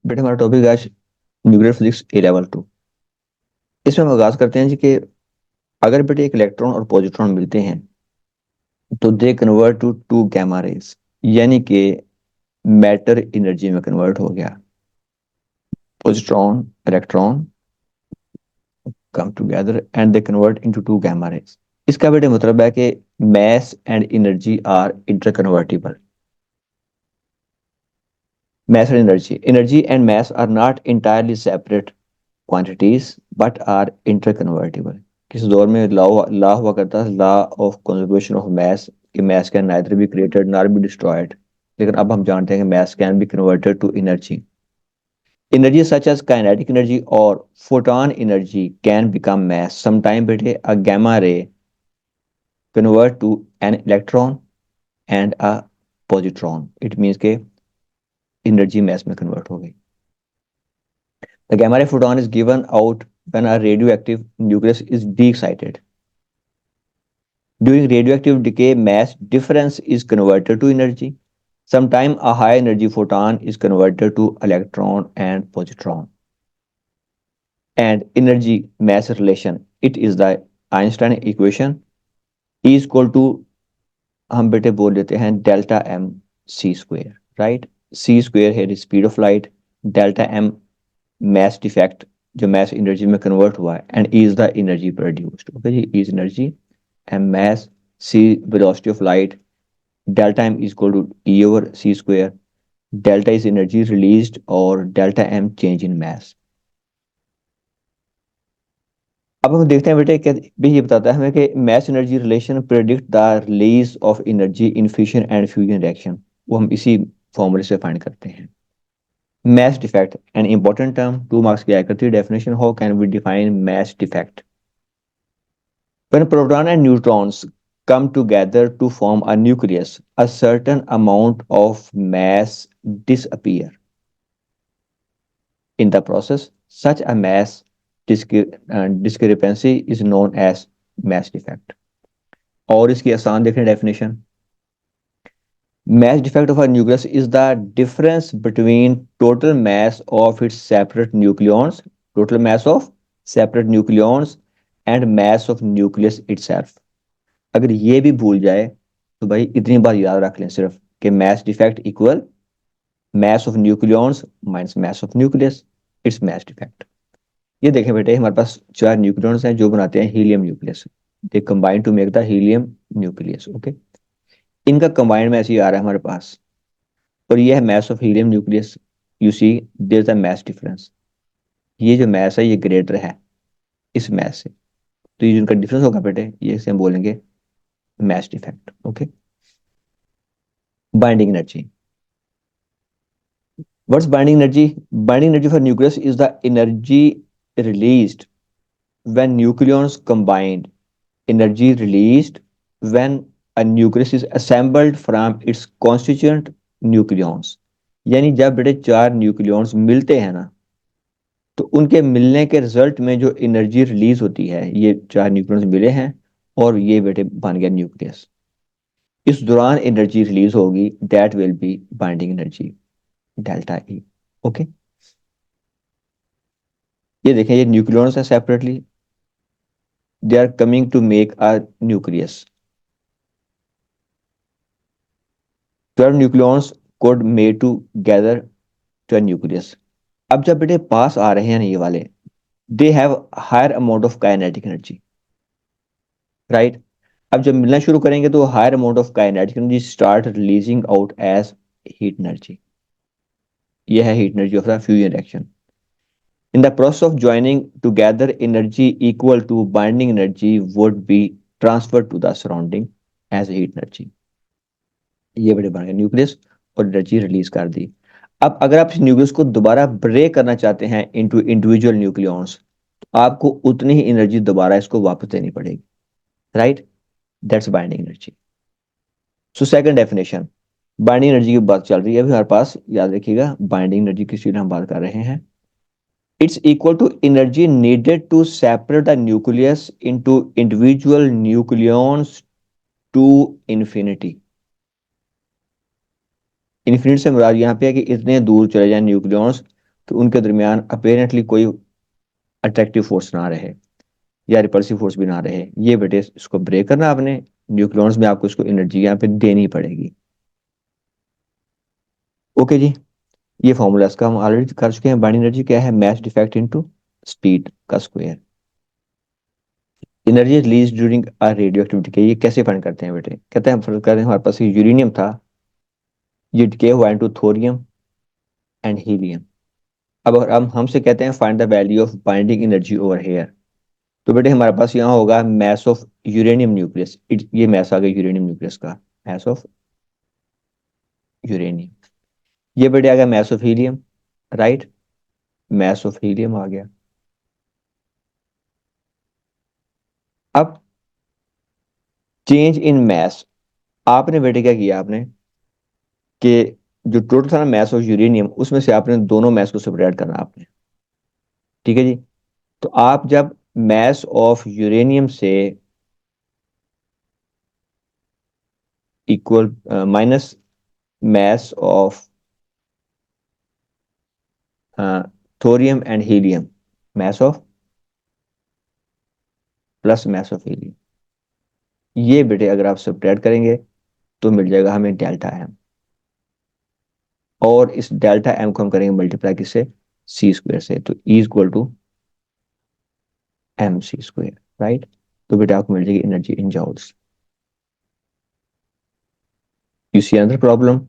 बेटे हमारा टॉपिक आज न्यूक्लियर फिजिक्स ए लेवल 2। इसमें हम आगाज करते हैं जी कि अगर बेटे एक इलेक्ट्रॉन और पॉजिट्रॉन मिलते हैं तो they convert to two gamma rays, यानी कि मैटर एनर्जी में कन्वर्ट हो गया। Positron electron come together and they convert into two gamma rays. इसका बेटे मतलब है कि mass and energy are interconvertible. Mass and energy and mass are not entirely separate quantities but are interconvertible. किस दौर में लॉ लॉ हुआ करता है, law of conservation of mass, कि mass can neither be created nor be destroyed. लेकिन अब हम जानते हैं कि mass can be converted to energy. Energy such as kinetic energy और photon energy can become mass sometime बेटे a gamma ray convert to an electron and a positron. It means के energy mass में convert हो गई। The gamma ray photon is given out when a radioactive nucleus is de-excited. During radioactive decay, mass difference is converted to energy. Sometimes a high energy photon is converted to electron and positron. And energy mass relation, it is the Einstein equation, E is equal to हम बेटे बोल लेते हैं delta M C square, right. C square है speed of light, delta M mass defect जो mass energy में convert हुआ है, and E is the energy produced। Okay जी, E is energy and mass, C velocity of light, delta m is equal to E over C square, delta is energy released और delta m change in mass। अब हम देखते हैं बेटे क्या भी ये बताता है हमें कि mass energy relation predict the release of energy in fission and fusion reaction। वो हम इसी फॉर्मूले से फाइंड करते हैं। Mass defect, an important term, 2 marks की आया करती है। Definition, how can we define mass defect? When proton and neutrons come together to form a nucleus, a certain amount of mass disappear. In the process, such a mass discrepancy is known as mass defect। और इसकी आसान देखें definition, mass defect of a nucleus is the difference between total mass of its separate nucleons, total mass of separate nucleons and mass of nucleus itself। अगर ये भी भूल जाए तो भाई इतनी बार याद रख लें सिर्फ कि mass defect equal mass of nucleons minus mass of nucleus, it's mass defect। ये देखें बेटे हमारे पास 4 न्यूक्लियॉन्स हैं जो बनाते हैं helium nucleus. They combine to make the helium nucleus. Okay, इनका कंबाइंड मैस ये आ रहा है हमारे पास, और ये है mass of helium nucleus. You see there is a mass difference. ये जो मैस है ये ग्रेटर है इस मैस से, तो ये जिनका डिफरेंस होगा बेटे ये इसे हम बोलेंगे mass defect. Okay, binding energy. What's binding energy? Binding energy for nucleus is the energy released when nucleons combined, energy released when a nucleus is assembled from its constituent nucleons। यानी जब बेटे 4 nucleons मिलते हैं ना, तो उनके मिलने के रिजल्ट में जो एनर्जी रिलीज होती है, ये 4 न्यूक्लियॉन्स मिले हैं और ये बेटे बन गया न्यूक्लियस। इस दौरान एनर्जी रिलीज होगी, that will be binding energy, delta E. Okay, ये देखें ये न्यूक्लियॉन्स है separately, they are coming to make a nucleus. 12 nucleons code made together to a nucleus. अब जब बेटे पास आ रहे हैं ना ये वाले, they have higher amount of kinetic energy, right. अब जब मिलना शुरू करेंगे तो higher amount of kinetic energy start releasing out as heat energy. यह है heat energy of the fusion reaction. In the process of joining together energy equal to binding energy would be transfer to the surrounding as heat energy. ये बड़े बन गए nucleus और energy release कर दी। अब अगर आप इस न्यूक्लियस को दोबारा ब्रेक करना चाहते हैं इनटू इंडिविजुअल न्यूक्लियॉन्स, तो आपको उतनी ही एनर्जी दोबारा इसको वापस देनी पड़ेगी, right. That's binding energy. So second definition, binding energy की बात चल रही है अभी हमारे पास, याद रखिएगा बाइंडिंग एनर्जी की चीज हम बात कर रहे हैं। It's equal to energy needed to separate the nucleus into individual nucleons to infinity. Infinity से मुराद यहाँ पे है कि इतने दूर चले जाएं न्यूक्लियॉन्स तो उनके दरमियान अपेरेंटली कोई अट्रैक्टिव फोर्स ना रहे या रिपल्सिव फोर्स भी ना रहे। ये बेटे इसको ब्रेक करना आपने, न्यूक्लियॉन्स में आपको इसको एनर्जी यहाँ पे देनी पड़ेगी। ओके जी, ये फॉर्मूला इसका हम ऑलरेडी कर चुके हैं। बाइंडिंग एनर्जी क्या है? मैस डिफेक्ट इनटू स्पीड का square. Energy release during a radio activity के ये कैसे फाइंड करते हैं बेटे? कहते हैं हम फर्क करते हैं, हमारे पास यूरेनियम था, ये डिके हुआ इनटू थोरियम एंड हीलियम। अब अगर हम हमसे कहते हैं find the value of binding energy over here, तो बेटे हमारे पास यहाँ होगा मैस ऑफ यूरेनियम न्यूक्लियस। ये मैस आ गया यूरेनियम न्यूक्लियस का, मैस ऑफ यूरेनियम। ये बेटे आ गया mass of helium, right, mass of helium आ गया। अब चेंज इन मैस, आपने बेटे क्या किया आपने कि जो टोटल था ना मैस ऑफ यूरेनियम, उसमें से आपने दोनों मैस को सेपरेट करना आपने। ठीक है जी, तो आप जब मैस ऑफ यूरेनियम से equal minus mass of thorium and helium, mass of plus mess of helium, ये बेटे अगर आप सेपरेट करेंगे तो मिल जाएगा हमें डेल्टा एम। और इस डेल्टा एम को हम करेंगे मल्टीप्लाई किससे? सी स्क्वायर से, तो E equal to M C square, right. तो बेटा आपको मिल जाएगी energy in joules. You see another problem,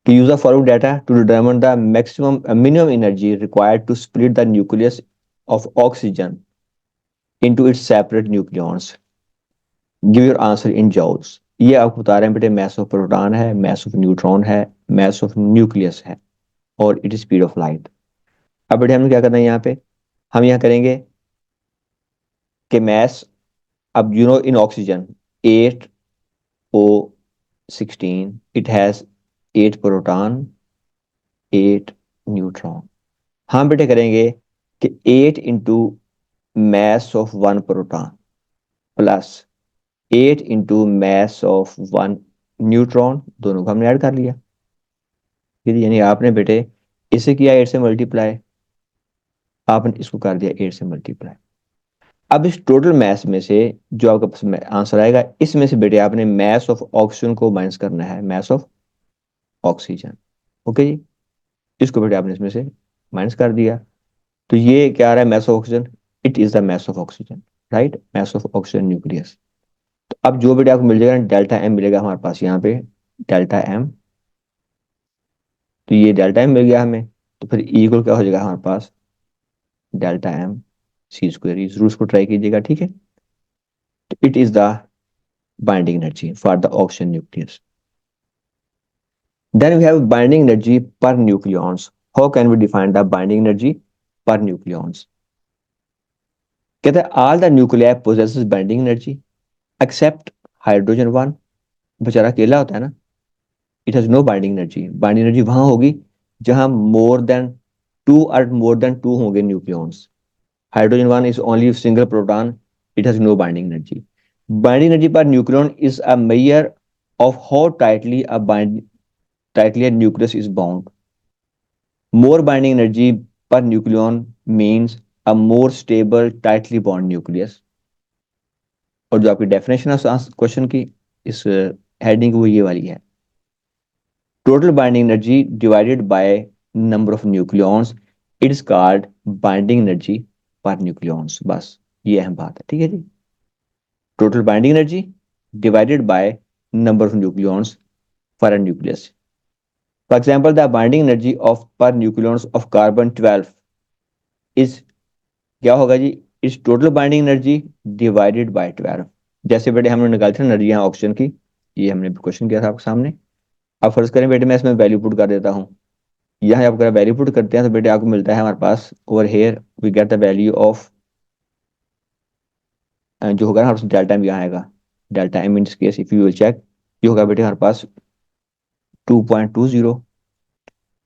to use the following data to determine the maximum minimum energy required to split the nucleus of oxygen into its separate nucleons. Give your answer in joules. ये आपको बता रहे हैं बेटे mess of proton है, mass of neutron है, mass of nucleus है, और it is speed of light. अब बेटे हमें क्या करना है यहाँ पे? हम यहाँ करेंगे कि मैस, अब you know in oxygen 8O16 it has 8 proton 8 neutron. हम बेटे करेंगे कि 8 into mass of one proton plus 8 into mass of one neutron, दोनों को हमने ऐड कर लिया। यानी आपने बेटे इसे किया 8 से मल्टीप्लाई, आपने इसको कर दिया 8 से मल्टीप्लाई। अब इस टोटल मैस में से जो आपका पास आंसर आएगा, इसमें से बेटे आपने मैस ऑफ ऑक्सीजन को माइनस करना है, मैस ऑफ ऑक्सीजन। ओके जी, इसको बेटे आपने इसमें से माइनस कर दिया, तो ये क्या आ रहा है? Mass of oxygen, it is the mass of oxygen, right, mass of oxygen nucleus. अब जो बेटा आपको मिल जाएगा डेल्टा एम मिलेगा हमारे पास यहाँ पे, डेल्टा एम। तो ये डेल्टा एम मिल गया हमें, तो फिर इक्वल क्या हो जाएगा हमारे पास? Delta M C square. जरूर इसको ट्राई कीजिएगा, ठीक है। तो it is the binding energy for the oxygen nucleus. Then we have binding energy per nucleons. How can we define the binding energy per nucleons? कहते हैं all the nuclei possesses binding energy except hydrogen one. बेचारा अकेला होता है ना, it has no binding energy. Binding energy वहां होगी जहां मोर देन टू और मोर देन टू होंगे nucleons. Hydrogen one is only single proton, it has no binding energy. Binding energy per nucleon is a measure of how tightly a nucleus is bound. More binding energy per nucleon means a more stable tightly bound nucleus. और जो आपकी definition है question की इस heading वो ये वाली है, total binding energy divided by number of nucleons, it is called binding energy per nucleons. बस ये अहम बात है, ठीक है जी। Total binding energy divided by number of nucleons for a nucleus. For example the binding energy of per nucleons of carbon 12 is, क्या होगा जी? इस total binding energy divided by 12। जैसे बेटे हमने निकाली थी एनर्जी यहाँ ऑक्सीजन की, ये हमने क्वेश्चन किया था आपके सामने। अब फर्ज करें बेटे मैं इसमें वैल्यू पुट कर देता हूँ, यहाँ आप अगर वैल्यू पुट करते हैं तो बेटे आपको मिलता है हमारे पास over here we get the value of, जो होगा ना हमारे पास डेल्टा एम यहाँ आएगा, delta M in this case if you will check, ये होगा बेटे हमारे पास 2.20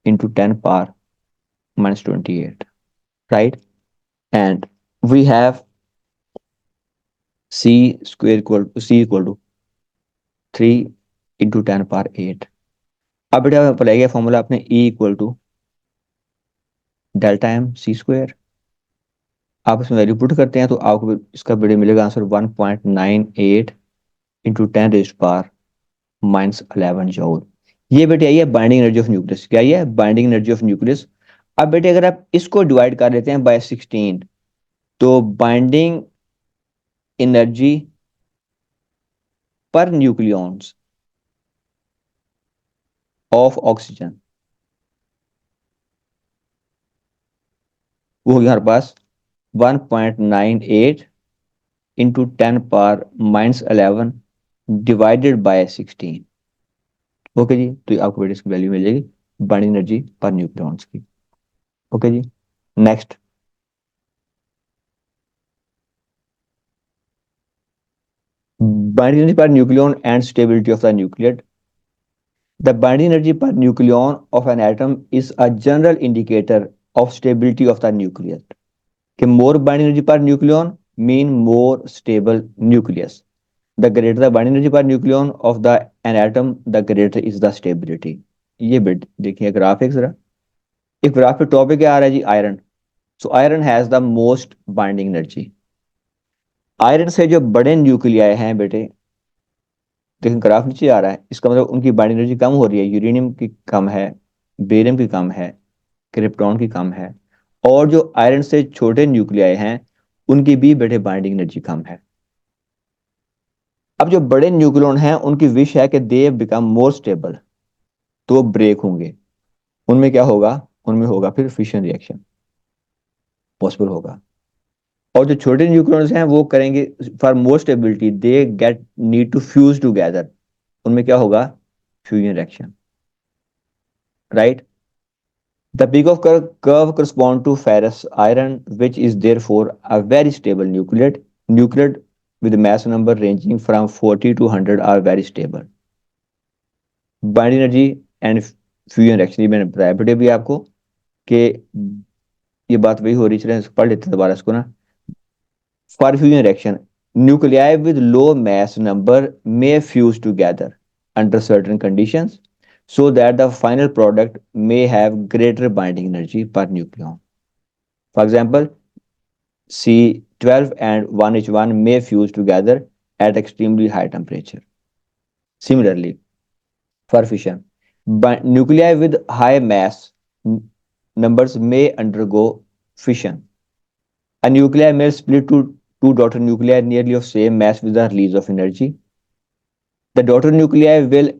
into 10⁻⁻28, right. And we have C square equal to C equal to 3 × 10⁸ अब बेटा अप्लाई किया फॉर्मूला आपने, E = Δ m c²। आप इसमें वैल्यू पुट करते हैं तो आपको इसका बेटे मिलेगा आंसर 1.98 × 10⁻11 जूल। ये बेटे आई है बाइंडिंग एनर्जी ऑफ न्यूक्लियस। क्या ये है? Binding energy of nucleus. अब बेटे अगर आप इसको डिवाइड कर लेते हैं बाय 16, तो binding energy per nucleons of oxygen वो होगी हमारे पास 1.98 × 10⁻11 डिवाइडेड बाय 16। ओके जी, तो आपको बेटे इसकी वैल्यू मिल जाएगी बाइंडिंग एनर्जी पर न्यूक्लियॉन्स की। Okay ji, next. Binding energy per nucleon and stability of the nucleoid. The binding energy per nucleon of an atom is a general indicator of stability of the nucleus. कि more binding energy per nucleon mean more stable nucleus. The greater the binding energy per nucleon of the an atom, the greater is the stability. ये bit देखिए graph एक जरा। एक graph पे topic क्या आ रहा है जी? Iron. So iron has the most binding energy. Iron से जो बड़े न्यूक्लियाई हैं बेटे, लेकिन ग्राफ नीचे आ रहा है, इसका मतलब उनकी बाइंडिंग एनर्जी कम हो रही है। यूरेनियम की कम है, बेरियम की कम है, क्रिप्टॉन की कम है, और जो आयरन से छोटे न्यूक्लियाई हैं उनकी भी बेटे बाइंडिंग एनर्जी कम है। अब जो बड़े न्यूक्लियॉन हैं उनकी विश है कि दे बिकम मोर स्टेबल, तो वो ब्रेक होंगे। उनमें क्या होगा? उनमें होगा फिर फिशन रिएक्शन पॉसिबल होगा। और जो छोटे न्यूक्लियॉन्स हैं वो करेंगे for more stability, they get need to fuse together. उनमें क्या होगा? Fusion reaction, right. The peak of curve correspond to ferrous iron, which is therefore a very stable nucleate. Nucleate with mass number ranging from 40 to 100 are very stable. Binding energy and fusion reaction, ये मैंने बताया बेटे भी आपको कि ये बात वही हो रही। चले पढ़ लेते हैं दोबारा इसको ना। For fusion reaction, nuclei with low mass number may fuse together under certain conditions, so that the final product may have greater binding energy per nucleon. For example, C12 and 1H1 may fuse together at extremely high temperature. Similarly, for fission, but nuclei with high mass numbers may undergo fission. A nuclei may split to two daughter nuclei nearly of same mass with the release of energy. The daughter nuclei will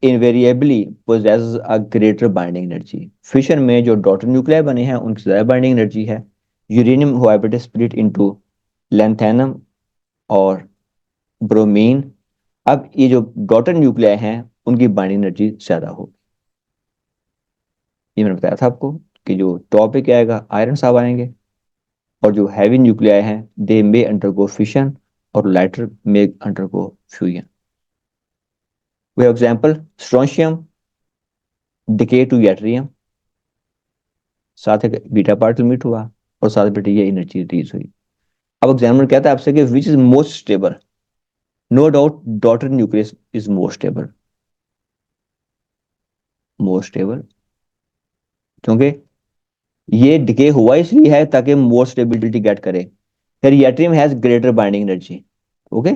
invariably possess a greater binding energy. Fission में जो daughter nuclei बने हैं उनकी ज़्यादा binding energy है। Uranium हुआ बेटे split into lanthanum और ब्रोमीन। अब ये जो डॉटर न्यूक्लियाई हैं उनकी बाइंडिंग एनर्जी ज्यादा होगी। ये मैंने बताया था आपको कि जो टॉपिक आएगा आयरन साहब आएंगे, और जो हैवी न्यूक्लियाई हैं दे मे अंडरगो फिशन और lighter may undergo fusion. We have example strontium decay to yttrium, साथ एक बीटा पार्टिकल मीट हुआ और साथ बेटे ये एनर्जी रिलीज हुई। अब एग्जामिनर कहता है आपसे कि which is most stable. No doubt daughter nucleus is more stable. More stable क्योंकि ये डिके हुआ इसलिए है ताकि मोर स्टेबिलिटी गेट करे। फिर yttrium has greater binding energy. Okay,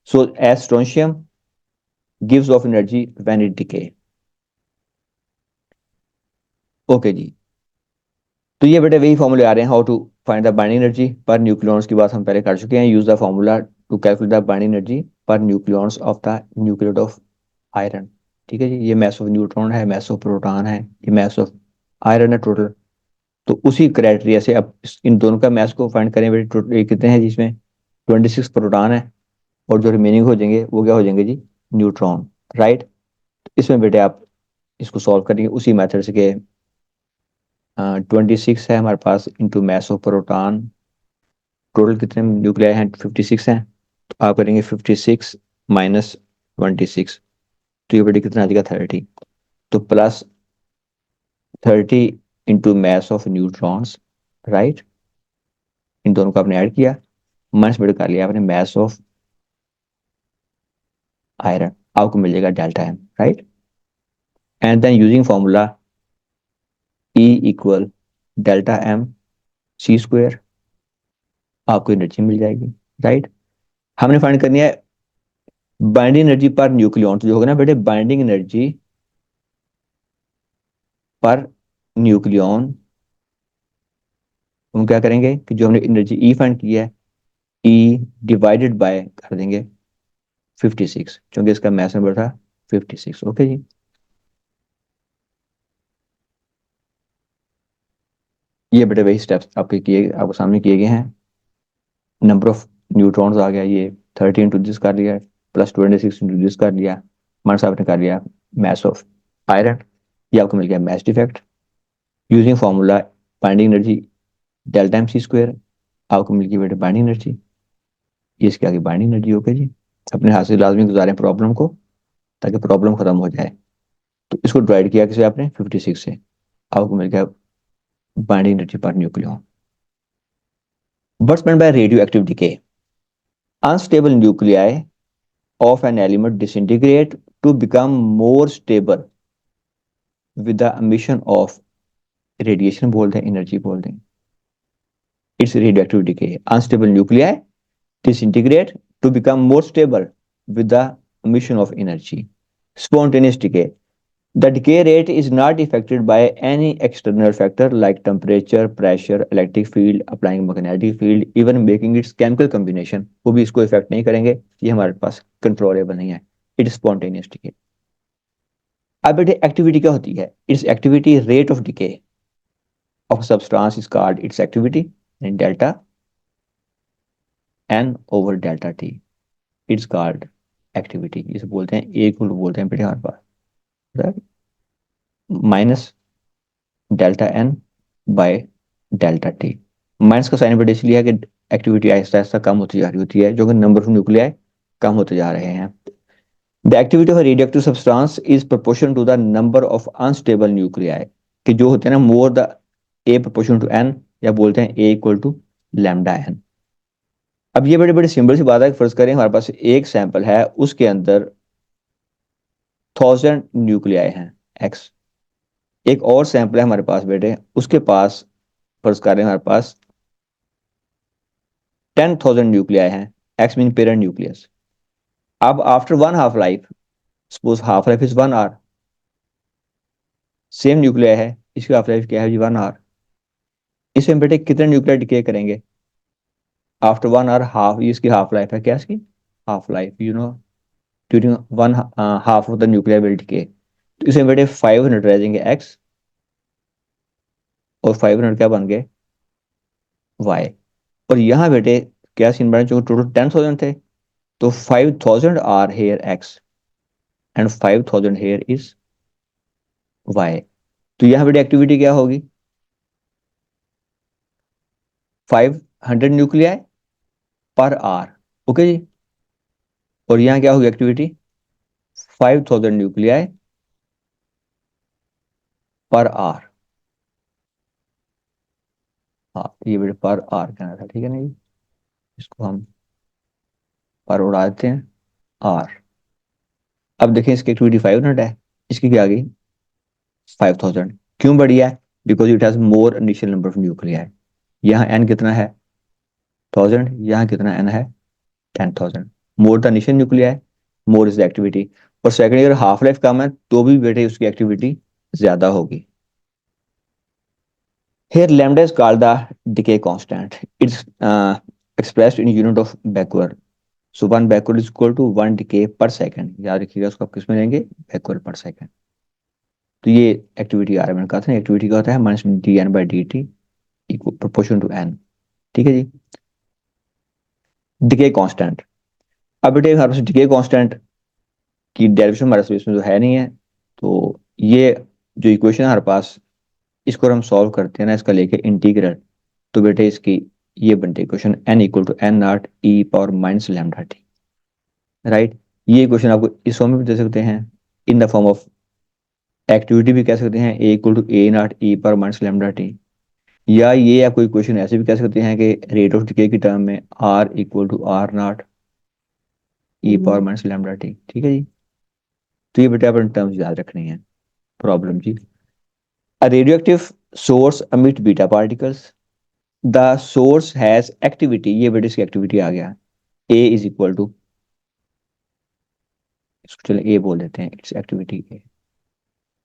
so as strontium gives off energy when it decay. Okay जी, तो ये बेटे वही फॉर्मूले आ रहे हैं how to find the binding energy per nucleons की बात हम पहले कर चुके हैं। Use the formula to calculate the binding energy per nucleons of the nucleide of iron. ठीक है जी, ये मैस ऑफ न्यूट्रॉन है, मैस ऑफ प्रोटॉन है, ये मैस ऑफ आयरन है टोटल। तो उसी क्राइटेरिया से अब इन दोनों का मैस को फाइंड करें बेटे। टोटल ये कितने हैं जिसमें 26 प्रोटॉन है, और जो रिमेनिंग हो जाएंगे वो क्या हो जाएंगे जी? Neutron, right. इसमें बेटे आप इसको सॉल्व करेंगे उसी मेथड से कि 26 है हमारे पास इंटू मैस ऑफ प्रोटॉन। टोटल कितने न्यूक्लियाई हैं? 56 हैं। तो आप करेंगे 56 माइनस 26, तो ये बेटे कितना आ जाएगा? 30। तो plus 30 into mass of neutrons, right. इन दोनों को आपने ऐड किया, माइनस बेटे कर लिया आपने मैस ऑफ आयरन, आपको मिल जाएगा delta M, right. And then using formula E equal delta M C square, आपको एनर्जी मिल जाएगी, राइट। हमने फाइंड करनी है बाइंडिंग एनर्जी पर न्यूक्लियॉन, तो जो होगा ना बेटे बाइंडिंग एनर्जी पर न्यूक्लियॉन, हम क्या करेंगे कि जो हमने एनर्जी ई फाइंड की है, ई डिवाइडेड बाय कर देंगे 56, क्योंकि इसका मैथ नंबर था 56। ओके जी। ये बेटे वही स्टेप्स आपको सामने किए गए हैं। नंबर ऑफ न्यूट्रॉन्स आ गया, ये 30 इंटू दिस कर लिया, प्लस 26 इंटू दिस कर लिया, माइनस आपने कर लिया मैथ ऑफ आयरन, ये आपको मिल गया mass defect. Using formula binding energy delta M C square, आपको मिल गई बेटे बाइंडिंग एनर्जी, ये इसके आगे बाइंडिंग एनर्जी। ओके जी। अपने हाथ से लाजमी गुजारें प्रॉब्लम को, ताकि प्रॉब्लम खत्म हो जाए। तो इसको डिवाइड किया किसे आपने 56 से, आपको मिल गया binding energy per nucleon. What's meant by radioactive decay? Unstable nuclei of an element disintegrate to become more stable with the emission of radiation बोलते हैं, एनर्जी बोलते हैं। It's radioactive decay. Unstable nuclei disintegrate to become more stable with the emission of energy. Spontaneous decay. The decay rate is not affected by any external factor like temperature, pressure, electric field, applying magnetic field, even making its chemical combination, वो भी इसको effect नहीं करेंगे, ये हमारे पास controllable नहीं है। It is spontaneous decay. अब बेटे एक्टिविटी क्या होती है? It's activity rate of decay of substance is called its activity in delta N over delta T, it's called activity. इसे बोलते हैं एक बोलते हैं बेटे हमारे पास minus delta N by delta T. Minus का साइन बेटा इसलिए है कि एक्टिविटी आहिस्ता आहिस्ता कम होती जा रही होती है, जो कि नंबर ऑफ न्यूक्लियाई कम होते जा रहे हैं। The activity of radioactive substance is proportion to the number of unstable nuclei, कि जो होते हैं ना more the A proportion to N, या बोलते हैं A equal to lambda N. अब ये बड़े बड़े सिंपल सी बात है, फर्ज करें हमारे पास एक सैंपल है, उसके अंदर 1000 न्यूक्लियाई हैं एक्स। एक और सैंपल है हमारे पास बेटे, उसके पास फर्ज करें हमारे पास 10,000 न्यूक्लियाई हैं, एक्स मीन पेरेंट न्यूक्लियस। अब after one half life, suppose half life is 1 hour, same nuclei है, इसकी हाफ लाइफ क्या है जी 1 आवर। इसमें बेटे कितने न्यूक्लियर डिके करेंगे आफ्टर 1 आवर? हाफ, इसकी हाफ लाइफ है, क्या इसकी half life, during one half of the nuclear will decay. तो इसमें बेटे 500 रह जाएंगे एक्स, और 500 क्या बन गए वाई। और यहाँ बेटे क्या सीन बना, जो टोटल 10,000 थे, तो 5,000 are here X and 5,000 here is Y. तो यहाँ बेटे एक्टिविटी क्या होगी? 500 न्यूक्लियाई पर आर। ओके जी। और यहाँ क्या होगी एक्टिविटी? 5,000 न्यूक्लियाई पर आर। हाँ, ये बेटे पर आर कहना था, ठीक है ना जी। इसको हम पर उड़ा देते हैं आर। अब देखें इसकी एक्टिविटी 500 है, इसकी क्या आ गई 5,000। क्यों बढ़ी है? Because it has more initial number of nuclei. यहाँ एन कितना है 1000, यहाँ कितना एन है 10,000। More the initial nuclei, more is the activity. और सेकंड, अगर हाफ लाइफ कम है तो भी बेटे उसकी एक्टिविटी ज्यादा होगी। Here lambda is called the decay constant. It's expressed in unit of backward. So one backward is equal to 1 decay per second. याद रखिएगा, उसको आप किस में लेंगे backward per second। तो ये एक्टिविटी आ रहा है, मैंने कहा था एक्टिविटी का होता है minus D N by D T equal proportion to N. ठीक है जी। Decay constant. अब बेटे हमारे पास डिके कांस्टेंट की डेरिवेशन हमारे पास इसमें जो है नहीं है, तो ये जो इक्वेशन है हमारे पास, इसको हम सॉल्व करते हैं ना, इसका लेके इंटीग्रल, तो बेटे इसकी ये बनती है equation N equal to N not E power minus lambda T, right. ये इक्वेशन आपको इस फॉर्म में भी दे सकते हैं, in the form of activity भी कह सकते हैं A equal to A not E power minus lambda T, या ये आपको इक्वेशन ऐसे भी कह सकते हैं कि रेट ऑफ डिके की टर्म में R equal to R naught E power minus lambda T, ठीक है जी। तो ये बेटा अपन टर्म्स याद रखनी है। प्रॉब्लम जी, a radioactive source emit beta particles, the source has activity, ये बेटा इसकी एक्टिविटी आ गया, a इज इक्वल टू, इसको चलो a बोल देते हैं, it's activity a।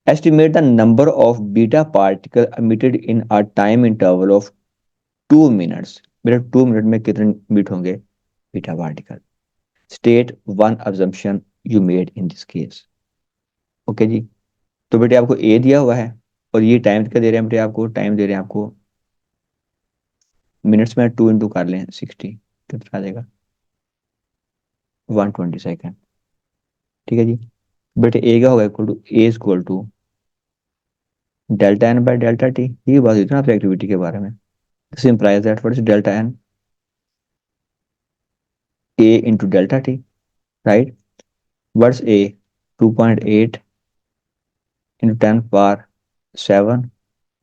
estimate the number of beta particle emitted in a time interval of 2 minutes, बेटा 2 मिनट में कितने emit होंगे beta particle. State one assumption you made in this case। ओके जी। तो बेटे आपको a दिया हुआ है, और ये टाइम का दे रहे हैं बेटे, आपको टाइम दे रहे हैं आपको मिनट्स में, 2 इंटू कर लें 60, कितना आ जाएगा 120 सेकेंड, ठीक है जी। बेटे ए का होगा equal to A equal to delta N by delta T, ये बात हुई थी ना आपकी एक्टिविटी के बारे में। This implies that what is delta N, A into delta T, right. What's A, 2.8 into 10 power 7,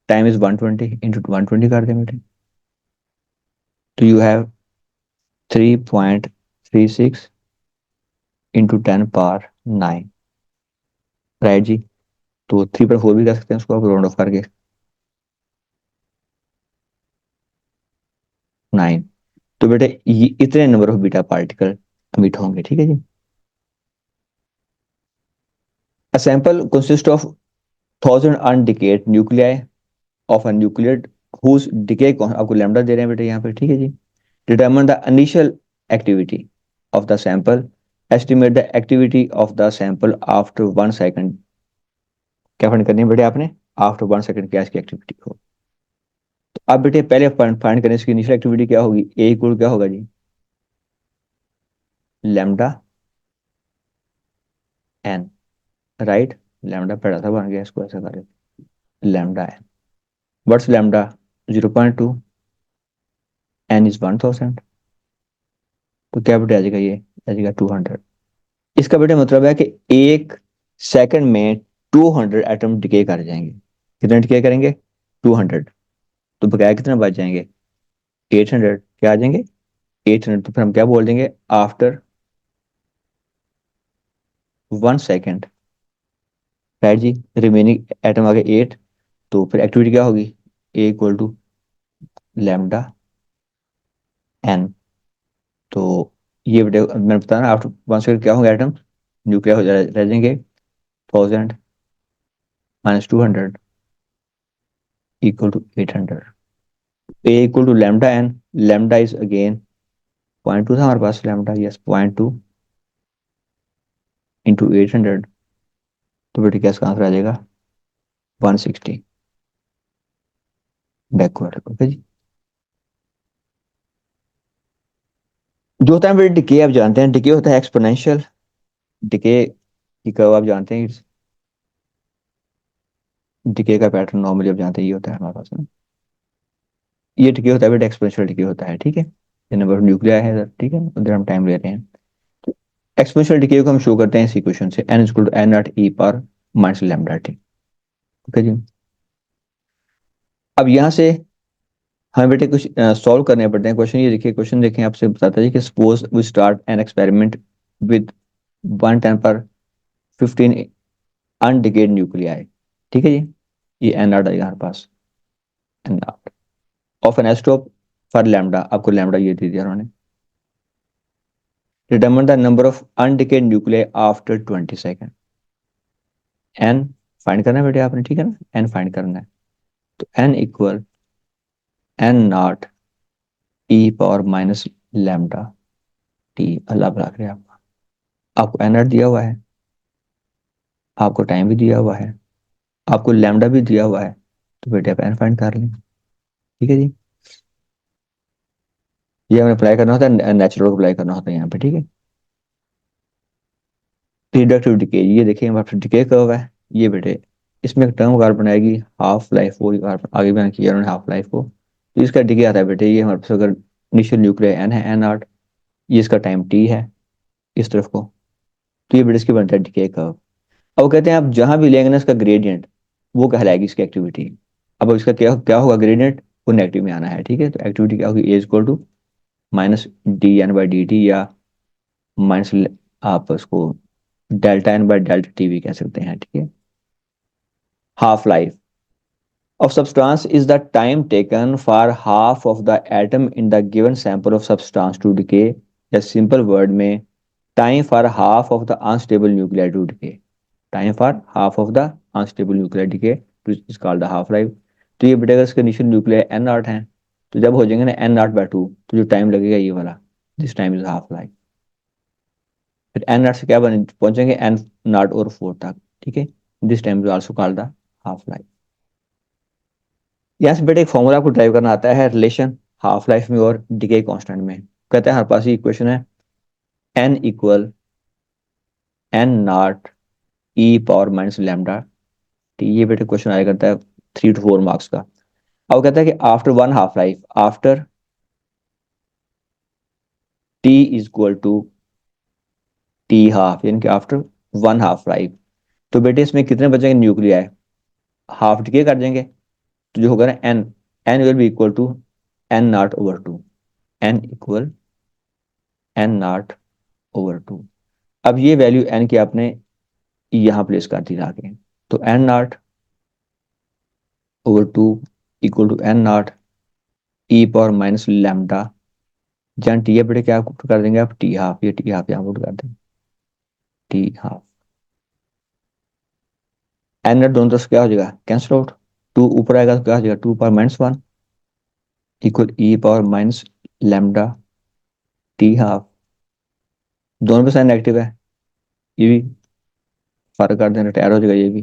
time is 120 into 120 कर दें बेटे, तो you have 3.36 into 10 power 9, right जी। तो 3.4 भी कर सकते हैं उसको आप राउंड ऑफ करके 9। तो बेटे ये इतने नंबर ऑफ बीटा पार्टिकल अमिट होंगे, ठीक है जी। A sample consists of 1,000 undecayed nuclei of a nucleate whose decay आपको लैम्डा दे रहे हैं बेटे यहाँ पे, ठीक है जी। Determine the initial activity of the sample, estimate the activity of the sample after 1 second। क्या फाइंड करनी है बेटे आपने, आफ्टर 1 सेकंड क्या इसकी एक्टिविटी हो। तो अब बेटे पहले फाइंड करने इसकी इनिशियल एक्टिविटी क्या होगी, ए इक्वल क्या होगा जी, लैम्डा एन, राइट। लैम्डा पढ़ा था, बन गया, इसको ऐसा करें, lambda N. What's lambda, 0.2, N is 1000, तो क्या बेटे आ जाएगा, ये आ जाएगा 200। इसका बेटे मतलब है कि 1 सेकंड में 200 एटम डिके कर जाएंगे। कितने डिके करेंगे, 200। तो बकाया कितने बच जाएंगे, 800, क्या आ जाएंगे 800। तो फिर हम क्या बोल देंगे, आफ्टर 1 सेकंड, राइट जी। रिमेनिंग एटम आ गए 8, तो फिर एक्टिविटी क्या होगी, A equal to lambda N. तो ये बेटे मैंने बताया ना, आफ्टर 1 सेकंड क्या होंगे एटम, न्यूक्लियर हो जाए, रह जाएंगे 1000 - 200 equal to 800। A equal to lambda N, lambda is again 0.2 था हमारे पास, लैम्डा यस 0.2 इंटू 800, तो बेटे क्या इसका आंसर आ जाएगा 160 बैकवर्ड, ओके जी। जो होता है बेटे डिके, आप जानते हैं डिके होता है एक्सपोनेंशियल डिके की कर्व, आप जानते हैं डिके का पैटर्न नॉर्मली आप जानते हैं ये होता है हमारे पास ना। ये डिके होता है बेटे एक्सपोनेंशियल डिके होता है, ठीक है। ये नंबर ऑफ न्यूक्लिया है इधर, ठीक है, उधर हम टाइम ले रहे हैं। एक्सपोनेंशियल डिके को हम शो करते हैं इस इक्वेशन से, n equal to N not E power minus lambda T, okay जी। अब यहाँ से हमें बेटे कुछ सॉल्व करने पड़ते हैं क्वेश्चन। ये देखिए क्वेश्चन देखें, आपसे बताता है कि suppose we start an experiment with 1 × 10⁻15 undecayed nuclei, ठीक है जी। ये एन नॉट आएगा हमारे पास, N not of an isotope for lambda, आपको लैम्डा ये दे दिया उन्होंने। Determine the number of undecayed nuclei after 20 second, N find करना है बेटे आपने, ठीक है ना, एन फाइंड करना है। तो N equal N not E power minus lambda T, Allah भला करे आपका। आपको एन नॉट दिया हुआ है, आपको टाइम भी दिया हुआ है, आपको लैम्डा भी दिया हुआ है, तो बेटे आप एन फाइंड कर लें, ठीक है जी। ये हमें अप्लाई करना होता है, नेचुरल को अप्लाई करना होता है यहाँ पे, ठीक है। रिडक्टिव डिके, ये देखिए हमारे पास डिके कर्व है, ये बेटे इसमें एक टर्म कार्बन आएगी हाफ लाइफ, वो कार्बन आगे बयान किया उन्होंने हाफ लाइफ को। तो इसका डिके आता है बेटे, ये हमारे पास अगर इनिशियल न्यूक्लियर एन है, एन नॉट, ये इसका टाइम टी है इस तरफ को, तो ये बेटे इसकी बनता है डिके कर्व। अब वो कहते हैं आप जहां भी लेंगे ना इसका ग्रेडियंट, वो कहलाएगी इसकी एक्टिविटी। अब इसका क्या क्या होगा ग्रेडियंट, वो नेगेटिव में आना है, ठीक है। तो एक्टिविटी क्या होगी, A equal to minus D N by D T, या माइनस आप उसको delta N by delta T भी कह सकते हैं, ठीक है। Half life of substance is the time taken for half of the atom in the given sample of substance to decay, या simple word में time for half of the unstable nuclei to decay, time for half of the unstable nuclei decay is called the half life। तो ये बेटा इसका initial nuclear N not है, तो जब हो जाएंगे ना एन नॉट बाय टू, तो जो टाइम लगेगा ये वाला, this time is half life. फिर एन नॉट से क्या बने पहुंचेंगे एन नॉट और फोर तक, ठीक है। This time is also called the half life. यहाँ से बेटा एक फॉर्मूला आपको ड्राइव करना आता है रिलेशन हाफ लाइफ में और डिके कांस्टेंट में। कहते हैं हमारे पास ये इक्वेशन है N equal N not E power minus lambda T. ये बेटा क्वेश्चन आया करता है 3 to 4 मार्क्स का। अब कहता है कि after one half life, after T is equal to T half, यानी कि आफ्टर वन हाफ लाइफ, तो बेटे इसमें कितने बचेंगे न्यूक्लियाई, हाफ डिके कर देंगे, तो जो होगा ना N, N will be equal to N naught over two, N equal N naught over two. अब ये वैल्यू एन की आपने यहां प्लेस कर दी आगे, तो N naught over two equal to N not E power minus lambda, जहाँ टी है बेटे क्या पुट कर देंगे आप टी हाफ, ये टी हाफ यहाँ पुट कर देंगे टी हाफ। एन नॉट दोनों तरफ से क्या हो जाएगा कैंसिल आउट, टू ऊपर आएगा तो क्या हो जाएगा two power minus one equal ई power minus lambda T half. दोनों पे साइन नेगेटिव है, ये भी फर्क कर देना रिटायर हो जाएगा, ये भी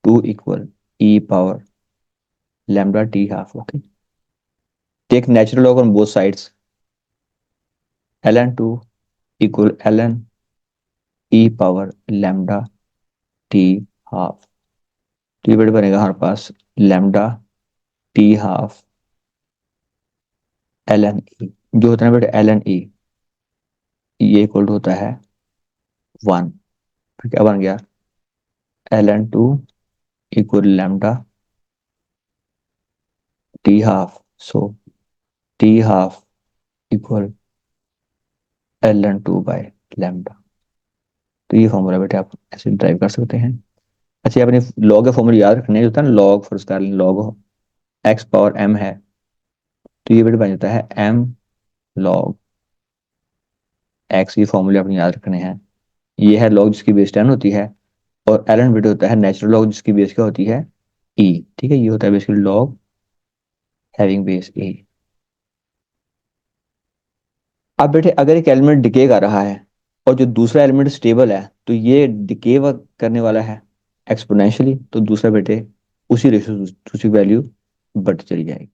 two equal E power lambda T half. Okay, take natural log on both sides, ln2 equal ln e power lambda T half. तो ये बेट बनेगा हमारे पास lambda T half ln e, जो होता है बेटे ln ई, ये इक्वल टू होता है 1। फिर क्या बन गया ln2 equal lambda T half, so T half equal ln2 by lambda. तो ये फॉर्मूला बेटे आप ऐसे ड्राइव कर सकते हैं। अच्छा, अपने लॉग के फॉर्मूला याद रखने होता है ना, लॉग फर्स्ट कर लें, लॉग एक्स पावर एम है, तो ये बेटे बन जाता है एम लॉग एक्स। ये फॉर्मूले अपने याद रखने हैं। ये है लॉग जिसकी बेस 10 होती है, और एलन बेटे होता है नेचुरल लॉग जिसकी बेस क्या होती है ई, ठीक है। ये होता है बेसिकली लॉग हैविंग बेस ए। अब बेटे अगर एक एलिमेंट डिके कर रहा है और जो दूसरा एलिमेंट स्टेबल है, तो ये डिके करने वाला है एक्सपोनेंशियली, तो दूसरा बेटे उसी रेशियो, दूसरी वैल्यू बढ़ती चली जाएगी।